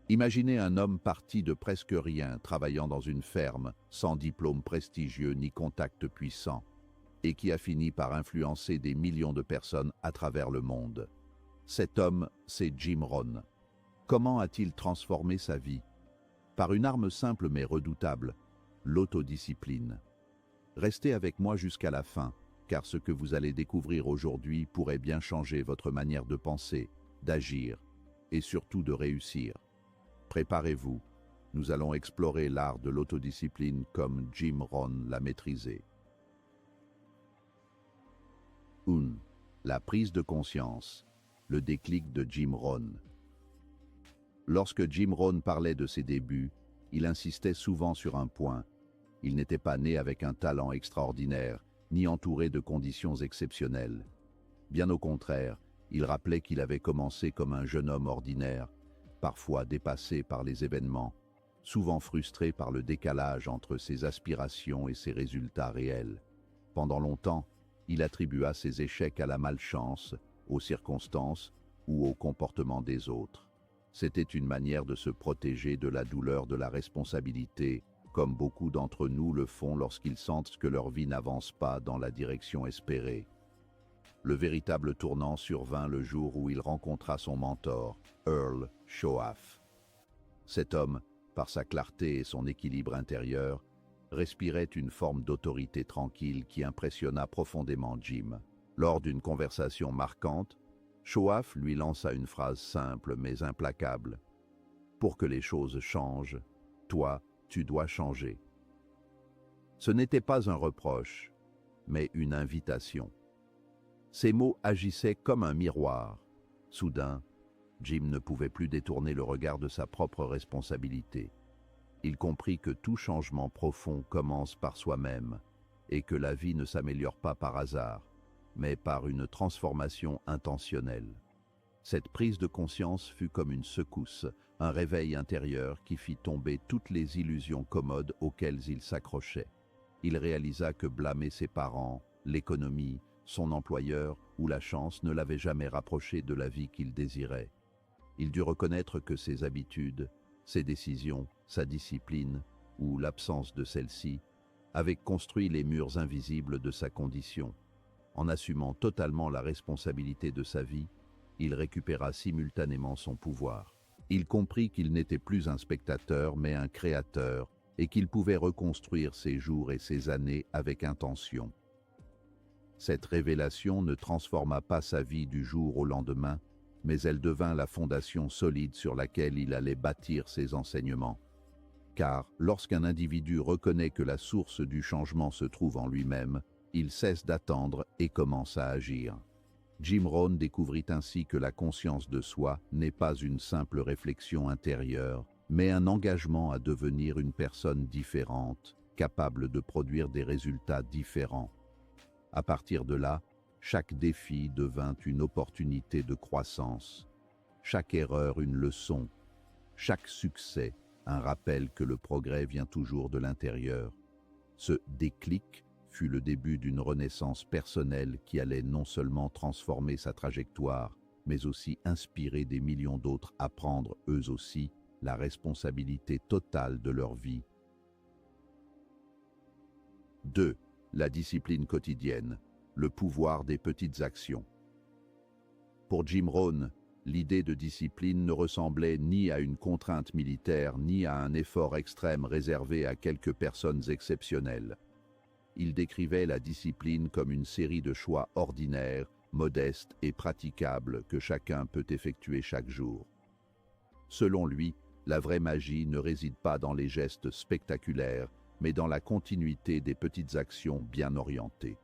Imaginez un homme parti de presque rien, travaillant dans une ferme, sans diplôme prestigieux ni contact puissant, et qui a fini par influencer des millions de personnes à travers le monde. Cet homme, c'est Jim Rohn. Comment a-t-il transformé sa vie? Par une arme simple mais redoutable, l'autodiscipline. Restez avec moi jusqu'à la fin, car ce que vous allez découvrir aujourd'hui pourrait bien changer votre manière de penser, d'agir et surtout de réussir. Préparez-vous, nous allons explorer l'art de l'autodiscipline comme Jim Rohn l'a maîtrisé. 1. La prise de conscience, le déclic de Jim Rohn. Lorsque Jim Rohn parlait de ses débuts, il insistait souvent sur un point. Il n'était pas né avec un talent extraordinaire, ni entouré de conditions exceptionnelles. Bien au contraire, il rappelait qu'il avait commencé comme un jeune homme ordinaire, parfois dépassé par les événements, souvent frustré par le décalage entre ses aspirations et ses résultats réels. Pendant longtemps, il attribua ses échecs à la malchance, aux circonstances ou au comportement des autres. C'était une manière de se protéger de la douleur de la responsabilité, comme beaucoup d'entre nous le font lorsqu'ils sentent que leur vie n'avance pas dans la direction espérée. Le véritable tournant survint le jour où il rencontra son mentor, Earl Shoaff. Cet homme, par sa clarté et son équilibre intérieur, respirait une forme d'autorité tranquille qui impressionna profondément Jim. Lors d'une conversation marquante, Shoaff lui lança une phrase simple mais implacable. « Pour que les choses changent, toi, tu dois changer. » Ce n'était pas un reproche, mais une invitation. Ces mots agissaient comme un miroir. Soudain, Jim ne pouvait plus détourner le regard de sa propre responsabilité. Il comprit que tout changement profond commence par soi-même et que la vie ne s'améliore pas par hasard, mais par une transformation intentionnelle. Cette prise de conscience fut comme une secousse, un réveil intérieur qui fit tomber toutes les illusions commodes auxquelles il s'accrochait. Il réalisa que blâmer ses parents, l'économie, son employeur ou la chance ne l'avaient jamais rapproché de la vie qu'il désirait. Il dut reconnaître que ses habitudes, ses décisions, sa discipline, ou l'absence de celle-ci, avaient construit les murs invisibles de sa condition. En assumant totalement la responsabilité de sa vie, il récupéra simultanément son pouvoir. Il comprit qu'il n'était plus un spectateur mais un créateur et qu'il pouvait reconstruire ses jours et ses années avec intention. Cette révélation ne transforma pas sa vie du jour au lendemain, mais elle devint la fondation solide sur laquelle il allait bâtir ses enseignements. Car lorsqu'un individu reconnaît que la source du changement se trouve en lui-même, il cesse d'attendre et commence à agir. Jim Rohn découvrit ainsi que la conscience de soi n'est pas une simple réflexion intérieure, mais un engagement à devenir une personne différente, capable de produire des résultats différents. À partir de là, chaque défi devint une opportunité de croissance, chaque erreur une leçon, chaque succès un rappel que le progrès vient toujours de l'intérieur. Ce déclic fut le début d'une renaissance personnelle qui allait non seulement transformer sa trajectoire, mais aussi inspirer des millions d'autres à prendre eux aussi la responsabilité totale de leur vie. 2. La discipline quotidienne, le pouvoir des petites actions. Pour Jim Rohn, l'idée de discipline ne ressemblait ni à une contrainte militaire ni à un effort extrême réservé à quelques personnes exceptionnelles. Il décrivait la discipline comme une série de choix ordinaires, modestes et praticables que chacun peut effectuer chaque jour. Selon lui, la vraie magie ne réside pas dans les gestes spectaculaires, mais dans la continuité des petites actions bien orientées.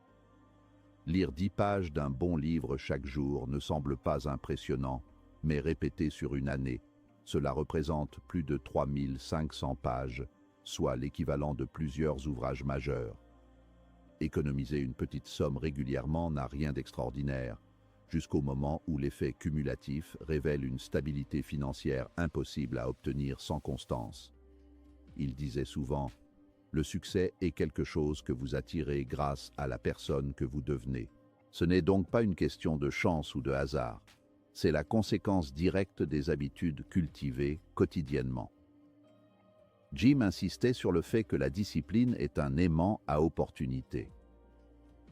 Lire 10 pages d'un bon livre chaque jour ne semble pas impressionnant, mais répété sur une année, cela représente plus de 3500 pages, soit l'équivalent de plusieurs ouvrages majeurs. Économiser une petite somme régulièrement n'a rien d'extraordinaire, jusqu'au moment où l'effet cumulatif révèle une stabilité financière impossible à obtenir sans constance. Il disait souvent « Le succès est quelque chose que vous attirez grâce à la personne que vous devenez. Ce n'est donc pas une question de chance ou de hasard. c'est la conséquence directe des habitudes cultivées quotidiennement. Jim insistait sur le fait que la discipline est un aimant à opportunité.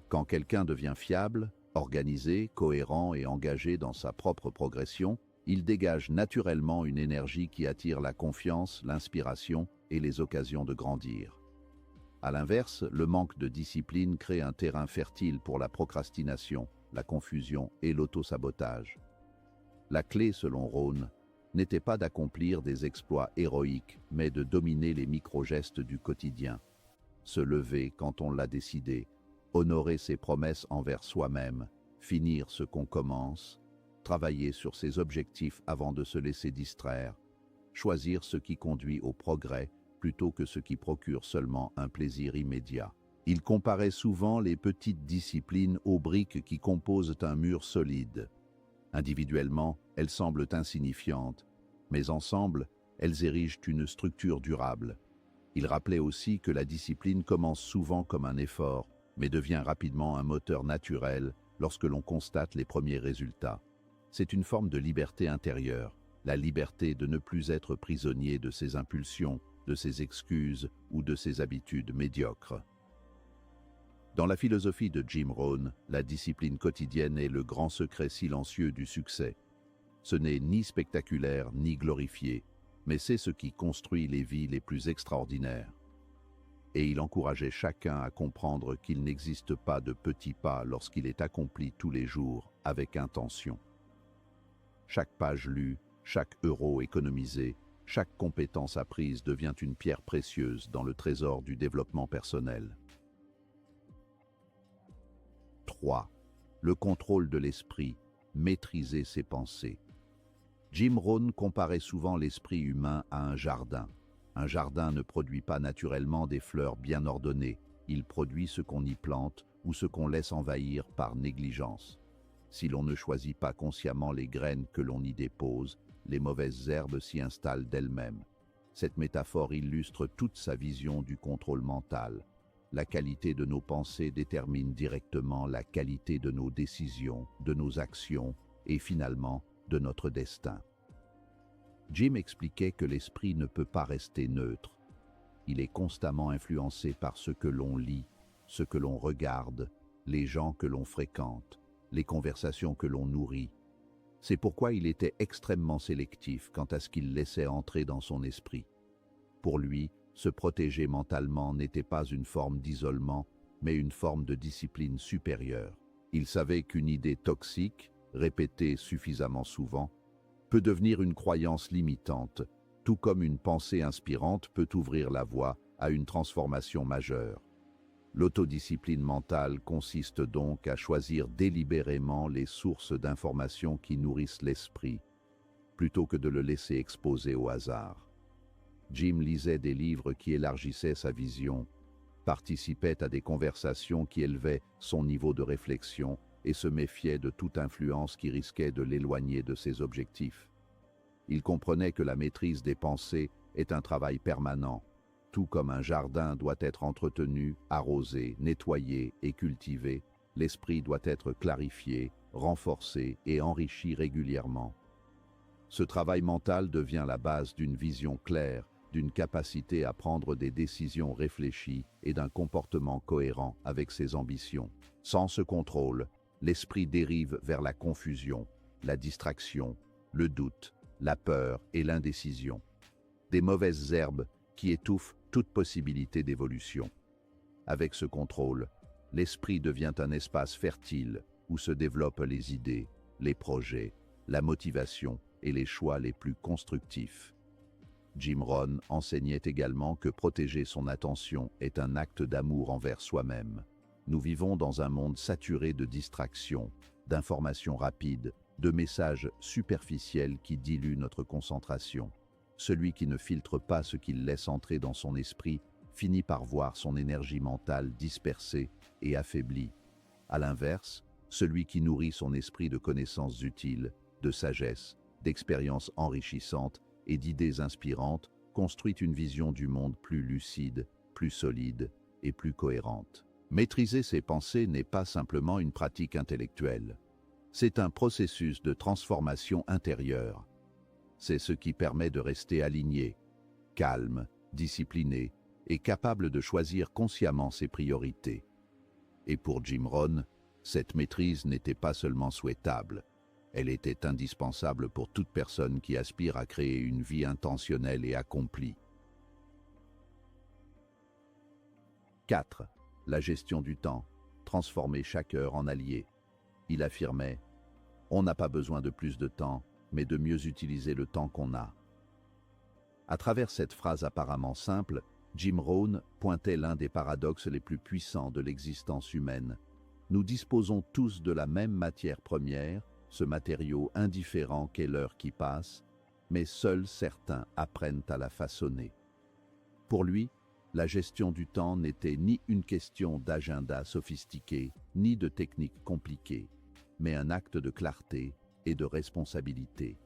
Quand quelqu'un devient fiable, organisé, cohérent et engagé dans sa propre progression, il dégage naturellement une énergie qui attire la confiance, l'inspiration et les occasions de grandir. À l'inverse, le manque de discipline crée un terrain fertile pour la procrastination, la confusion et l'autosabotage. La clé, selon Rohn, n'était pas d'accomplir des exploits héroïques, mais de dominer les micro-gestes du quotidien. Se lever quand on l'a décidé, honorer ses promesses envers soi-même, finir ce qu'on commence, travailler sur ses objectifs avant de se laisser distraire, choisir ce qui conduit au progrès plutôt que ce qui procure seulement un plaisir immédiat. Il comparait souvent les petites disciplines aux briques qui composent un mur solide. Individuellement, elles semblent insignifiantes, mais ensemble, elles érigent une structure durable. Il rappelait aussi que la discipline commence souvent comme un effort, mais devient rapidement un moteur naturel lorsque l'on constate les premiers résultats. C'est une forme de liberté intérieure, la liberté de ne plus être prisonnier de ses impulsions, de ses excuses ou de ses habitudes médiocres. Dans la philosophie de Jim Rohn, la discipline quotidienne est le grand secret silencieux du succès. Ce n'est ni spectaculaire ni glorifié, mais c'est ce qui construit les vies les plus extraordinaires. Et il encourageait chacun à comprendre qu'il n'existe pas de petits pas lorsqu'il est accompli tous les jours avec intention. Chaque page lue, chaque euro économisé, chaque compétence apprise devient une pierre précieuse dans le trésor du développement personnel. 3. Le contrôle de l'esprit, maîtriser ses pensées. Jim Rohn comparait souvent l'esprit humain à un jardin. Un jardin ne produit pas naturellement des fleurs bien ordonnées, il produit ce qu'on y plante ou ce qu'on laisse envahir par négligence. Si l'on ne choisit pas consciemment les graines que l'on y dépose, les mauvaises herbes s'y installent d'elles-mêmes. Cette métaphore illustre toute sa vision du contrôle mental. La qualité de nos pensées détermine directement la qualité de nos décisions, de nos actions et finalement de notre destin. Jim expliquait que l'esprit ne peut pas rester neutre. Il est constamment influencé par ce que l'on lit, ce que l'on regarde, les gens que l'on fréquente, les conversations que l'on nourrit. C'est pourquoi il était extrêmement sélectif quant à ce qu'il laissait entrer dans son esprit. Pour lui, se protéger mentalement n'était pas une forme d'isolement, mais une forme de discipline supérieure. Il savait qu'une idée toxique, répétée suffisamment souvent, peut devenir une croyance limitante, tout comme une pensée inspirante peut ouvrir la voie à une transformation majeure. L'autodiscipline mentale consiste donc à choisir délibérément les sources d'informations qui nourrissent l'esprit, plutôt que de le laisser exposer au hasard. Jim lisait des livres qui élargissaient sa vision, participait à des conversations qui élevaient son niveau de réflexion et se méfiait de toute influence qui risquait de l'éloigner de ses objectifs. Il comprenait que la maîtrise des pensées est un travail permanent. Tout comme un jardin doit être entretenu, arrosé, nettoyé et cultivé, l'esprit doit être clarifié, renforcé et enrichi régulièrement. Ce travail mental devient la base d'une vision claire, d'une capacité à prendre des décisions réfléchies et d'un comportement cohérent avec ses ambitions. Sans ce contrôle, l'esprit dérive vers la confusion, la distraction, le doute, la peur et l'indécision. Des mauvaises herbes qui étouffent toute possibilité d'évolution. Avec ce contrôle, l'esprit devient un espace fertile où se développent les idées, les projets, la motivation et les choix les plus constructifs. Jim Rohn enseignait également que protéger son attention est un acte d'amour envers soi-même. Nous vivons dans un monde saturé de distractions, d'informations rapides, de messages superficiels qui diluent notre concentration. Celui qui ne filtre pas ce qu'il laisse entrer dans son esprit finit par voir son énergie mentale dispersée et affaiblie. À l'inverse, celui qui nourrit son esprit de connaissances utiles, de sagesse, d'expériences enrichissantes et d'idées inspirantes construit une vision du monde plus lucide, plus solide et plus cohérente. Maîtriser ses pensées n'est pas simplement une pratique intellectuelle. C'est un processus de transformation intérieure. C'est ce qui permet de rester aligné, calme, discipliné et capable de choisir consciemment ses priorités. Et pour Jim Rohn, cette maîtrise n'était pas seulement souhaitable, elle était indispensable pour toute personne qui aspire à créer une vie intentionnelle et accomplie. 4. La gestion du temps. Transformer chaque heure en allié. Il affirmait « On n'a pas besoin de plus de temps, mais de mieux utiliser le temps qu'on a ». À travers cette phrase apparemment simple, Jim Rohn pointait l'un des paradoxes les plus puissants de l'existence humaine. Nous disposons tous de la même matière première, ce matériau indifférent qu'est l'heure qui passe, mais seuls certains apprennent à la façonner. Pour lui, la gestion du temps n'était ni une question d'agenda sophistiqué, ni de techniques compliquées, mais un acte de clarté et de responsabilité.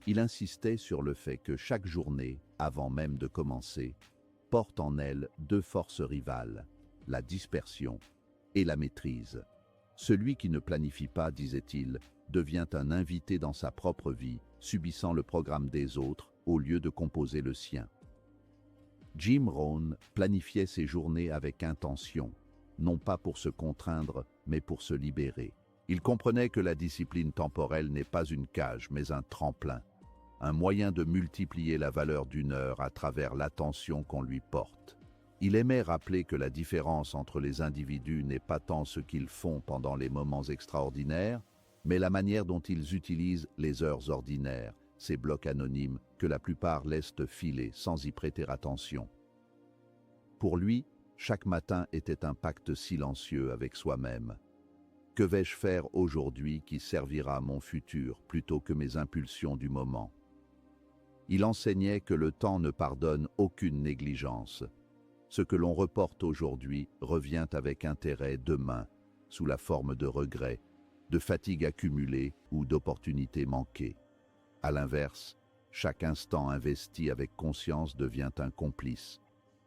Il insistait sur le fait que chaque journée, avant même de commencer, porte en elle deux forces rivales, la dispersion et la maîtrise. Celui qui ne planifie pas, disait-il, devient un invité dans sa propre vie, subissant le programme des autres au lieu de composer le sien. Jim Rohn planifiait ses journées avec intention, non pas pour se contraindre, mais pour se libérer. Il comprenait que la discipline temporelle n'est pas une cage, mais un tremplin, un moyen de multiplier la valeur d'une heure à travers l'attention qu'on lui porte. Il aimait rappeler que la différence entre les individus n'est pas tant ce qu'ils font pendant les moments extraordinaires, mais la manière dont ils utilisent les heures ordinaires, ces blocs anonymes que la plupart laissent filer sans y prêter attention. Pour lui, chaque matin était un pacte silencieux avec soi-même. Que vais-je faire aujourd'hui qui servira à mon futur plutôt que mes impulsions du moment? Il enseignait que le temps ne pardonne aucune négligence. Ce que l'on reporte aujourd'hui revient avec intérêt demain, sous la forme de regrets, de fatigue accumulée ou d'opportunités manquées. À l'inverse, chaque instant investi avec conscience devient un complice,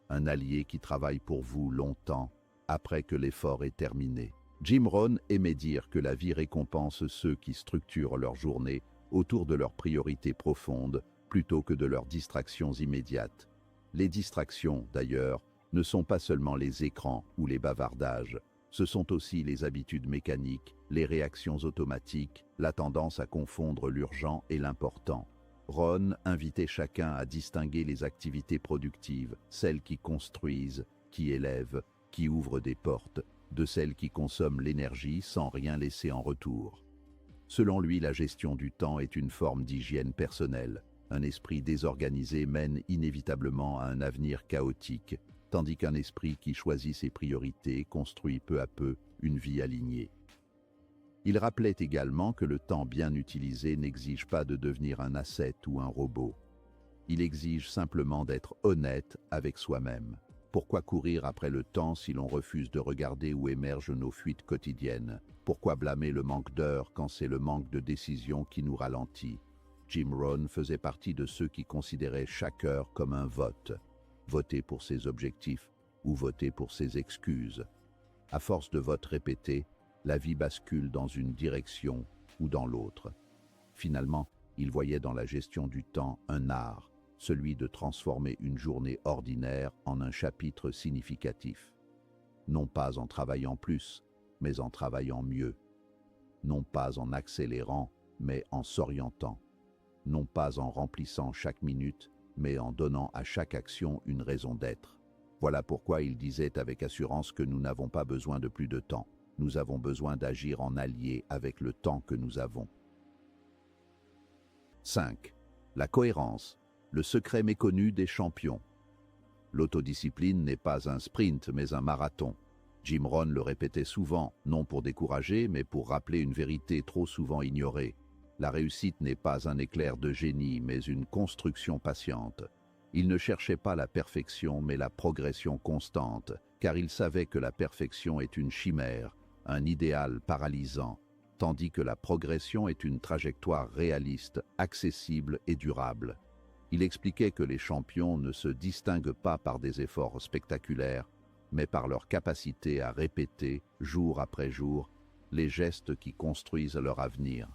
un allié qui travaille pour vous longtemps après que l'effort est terminé. Jim Rohn aimait dire que la vie récompense ceux qui structurent leur journée autour de leurs priorités profondes plutôt que de leurs distractions immédiates. Les distractions, d'ailleurs, ne sont pas seulement les écrans ou les bavardages, ce sont aussi les habitudes mécaniques, les réactions automatiques, la tendance à confondre l'urgent et l'important. Rohn invitait chacun à distinguer les activités productives, celles qui construisent, qui élèvent, qui ouvrent des portes, de celles qui consomment l'énergie sans rien laisser en retour. Selon lui, la gestion du temps est une forme d'hygiène personnelle. Un esprit désorganisé mène inévitablement à un avenir chaotique, tandis qu'un esprit qui choisit ses priorités construit peu à peu une vie alignée. Il rappelait également que le temps bien utilisé n'exige pas de devenir un ascète ou un robot. Il exige simplement d'être honnête avec soi-même. Pourquoi courir après le temps si l'on refuse de regarder où émergent nos fuites quotidiennes? Pourquoi blâmer le manque d'heures quand c'est le manque de décision qui nous ralentit? Jim Rohn faisait partie de ceux qui considéraient chaque heure comme un vote. Voter pour ses objectifs ou voter pour ses excuses. À force de votes répétés, la vie bascule dans une direction ou dans l'autre. Finalement, il voyait dans la gestion du temps un art, celui de transformer une journée ordinaire en un chapitre significatif. Non pas en travaillant plus, mais en travaillant mieux. Non pas en accélérant, mais en s'orientant. Non pas en remplissant chaque minute, mais en donnant à chaque action une raison d'être. Voilà pourquoi il disait avec assurance que nous n'avons pas besoin de plus de temps. Nous avons besoin d'agir en allié avec le temps que nous avons. 5. La cohérence, le secret méconnu des champions. L'autodiscipline n'est pas un sprint, mais un marathon. Jim Rohn le répétait souvent, non pour décourager, mais pour rappeler une vérité trop souvent ignorée. La réussite n'est pas un éclair de génie, mais une construction patiente. Il ne cherchait pas la perfection, mais la progression constante, car il savait que la perfection est une chimère, un idéal paralysant, tandis que la progression est une trajectoire réaliste, accessible et durable. Il expliquait que les champions ne se distinguent pas par des efforts spectaculaires, mais par leur capacité à répéter, jour après jour, les gestes qui construisent leur avenir.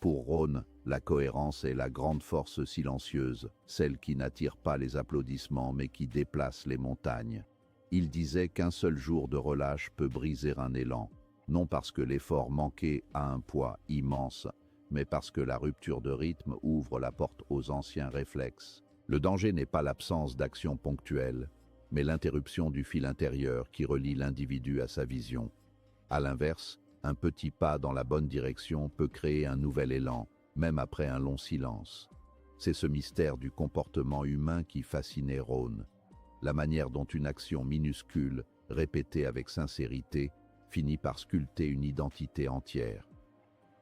Pour Ron, la cohérence est la grande force silencieuse, celle qui n'attire pas les applaudissements mais qui déplace les montagnes. Il disait qu'un seul jour de relâche peut briser un élan, non parce que l'effort manqué a un poids immense, mais parce que la rupture de rythme ouvre la porte aux anciens réflexes. Le danger n'est pas l'absence d'action ponctuelle, mais l'interruption du fil intérieur qui relie l'individu à sa vision. À l'inverse, un petit pas dans la bonne direction peut créer un nouvel élan, même après un long silence. C'est ce mystère du comportement humain qui fascinait Ron, la manière dont une action minuscule, répétée avec sincérité, finit par sculpter une identité entière.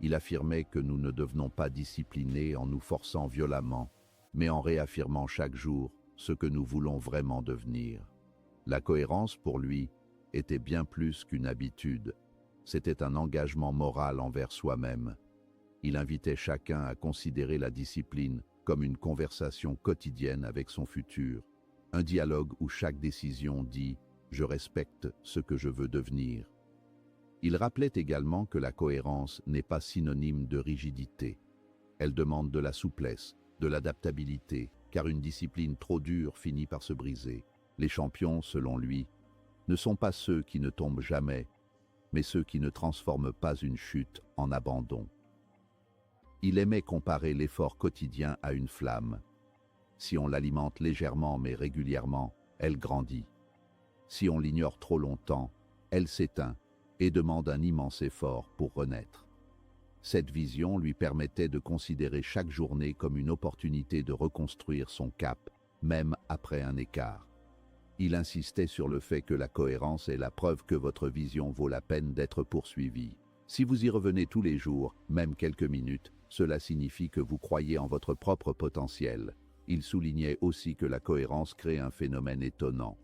Il affirmait que nous ne devenons pas disciplinés en nous forçant violemment, mais en réaffirmant chaque jour ce que nous voulons vraiment devenir. La cohérence, pour lui, était bien plus qu'une habitude. C'était un engagement moral envers soi-même. Il invitait chacun à considérer la discipline comme une conversation quotidienne avec son futur, un dialogue où chaque décision dit « je respecte ce que je veux devenir ». Il rappelait également que la cohérence n'est pas synonyme de rigidité. Elle demande de la souplesse, de l'adaptabilité, car une discipline trop dure finit par se briser. Les champions, selon lui, ne sont pas ceux qui ne tombent jamais, mais ceux qui ne transforment pas une chute en abandon. Il aimait comparer l'effort quotidien à une flamme. Si on l'alimente légèrement mais régulièrement, elle grandit. Si on l'ignore trop longtemps, elle s'éteint et demande un immense effort pour renaître. Cette vision lui permettait de considérer chaque journée comme une opportunité de reconstruire son cap, même après un écart. Il insistait sur le fait que la cohérence est la preuve que votre vision vaut la peine d'être poursuivie. Si vous y revenez tous les jours, même quelques minutes, cela signifie que vous croyez en votre propre potentiel. Il soulignait aussi que la cohérence crée un phénomène étonnant.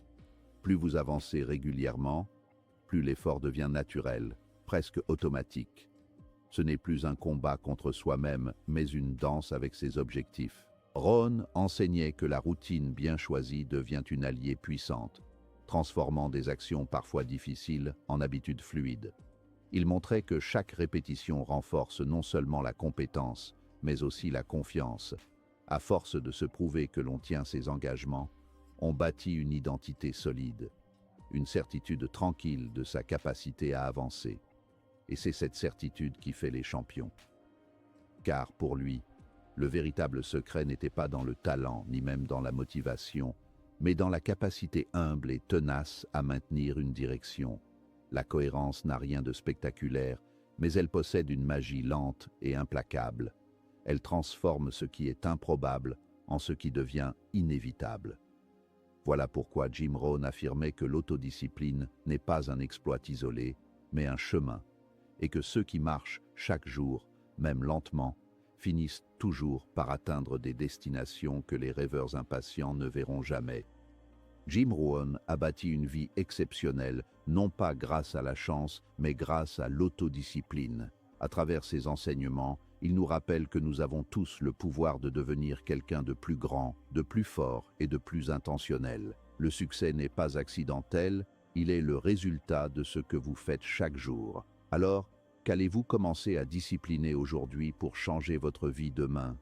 Plus vous avancez régulièrement, plus l'effort devient naturel, presque automatique. Ce n'est plus un combat contre soi-même, mais une danse avec ses objectifs. Ron enseignait que la routine bien choisie devient une alliée puissante, transformant des actions parfois difficiles en habitudes fluides. Il montrait que chaque répétition renforce non seulement la compétence, mais aussi la confiance. À force de se prouver que l'on tient ses engagements, on bâtit une identité solide, une certitude tranquille de sa capacité à avancer. Et c'est cette certitude qui fait les champions. Car pour lui, le véritable secret n'était pas dans le talent, ni même dans la motivation, mais dans la capacité humble et tenace à maintenir une direction. La cohérence n'a rien de spectaculaire, mais elle possède une magie lente et implacable. Elle transforme ce qui est improbable en ce qui devient inévitable. Voilà pourquoi Jim Rohn affirmait que l'autodiscipline n'est pas un exploit isolé, mais un chemin, et que ceux qui marchent chaque jour, même lentement, finissent toujours par atteindre des destinations que les rêveurs impatients ne verront jamais. Jim Rohn a bâti une vie exceptionnelle, non pas grâce à la chance, mais grâce à l'autodiscipline. À travers ses enseignements, il nous rappelle que nous avons tous le pouvoir de devenir quelqu'un de plus grand, de plus fort et de plus intentionnel. Le succès n'est pas accidentel, il est le résultat de ce que vous faites chaque jour. Alors, qu'allez-vous commencer à discipliner aujourd'hui pour changer votre vie demain ?